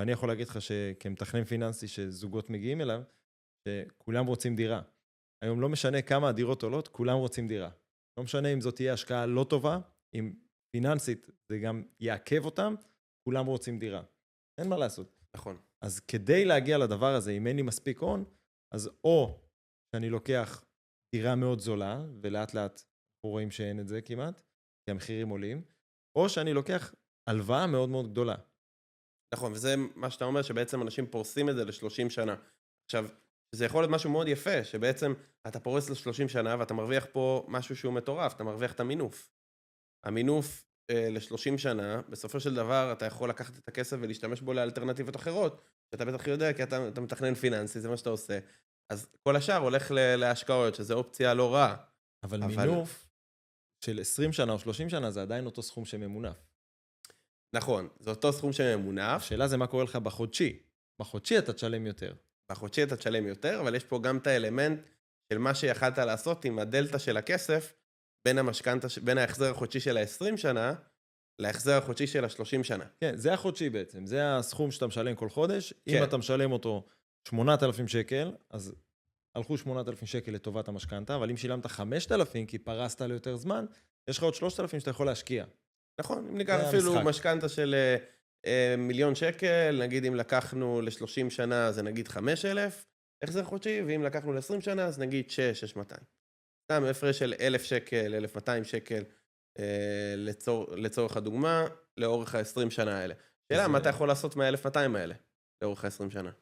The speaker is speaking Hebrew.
ואני יכול להגיד לך שכמתכנן פיננסי שזוגות מגיעים אליו, שכולם רוצים דירה. היום לא משנה כמה הדירות עולות, כולם רוצים דירה. לא משנה אם זאת תהיה השקעה לא טובה, אם פיננסית זה גם יעכב אותם, כולם רוצים דירה. אין מה לעשות. נכון. אז כדי להגיע לדבר הזה, אם אין לי מספיק הון, אז או שאני לוקח דירה מאוד זולה, ולאט לאט אנחנו רואים שאין את זה כמעט, כי המחירים עולים, או שאני לוקח הלוואה מאוד מאוד גדולה. נכון, וזה מה שאתה אומר, שבעצם אנשים פורסים את זה ל-30 שנה. עכשיו, זה יכול להיות משהו מאוד יפה, שבעצם אתה פורס ל-30 שנה, ואתה מרוויח פה משהו שהוא מטורף, אתה מרוויח את המינוף. המינוף ל-30 שנה, בסופו של דבר אתה יכול לקחת את הכסף ולהשתמש בו לאלטרנטיבות אחרות, שאתה בטח יודע, כי אתה מתכנן פיננסי, זה מה שאתה עושה. אז כל השאר הולך להשקעות, שזה אופציה לא רעה. אבל מינוף של 20 שנה או 30 שנה, זה עדיין אותו סכום שממונף. נכון, זה אותו סכום שממונף. השאלה זה מה קורה לך בחודשי. בחודשי אתה תשלם יותר. בחודשי אתה תשלם יותר, אבל יש פה גם את האלמנט של מה שיכלת לעשות עם הדלטה של הכסף, בין ההחזר החודשי של ה-20 שנה, להחזר החודשי של ה-30 שנה. כן, זה החודשי בעצם, זה הסכום שאתה משלם כל חודש. כן. אם אתה משלם אותו 8,000 שקל, אז הלכו 8,000 שקל לטובת המשכנתה, אבל אם שילמת 5,000 כי פרסת ליותר זמן, יש לך עוד 3,000 שאתה יכול להשקיע. נכון, אם ניקח זה אפילו המשחק. משכנתה של 1,000,000 שקל, נגיד אם לקחנו ל-30 שנה זה נגיד 5,000 החזר חודשי, ואם לקחנו ל-20 שנה אז נגיד 6,200. סתם הפרש של 1,000 שקל, 1,200 שקל לצורך הדוגמה, לאורך ה-20 שנה האלה. שאלה, מה אתה יכול לעשות מה-1,200 האלה, לאורך ה-20 שנה?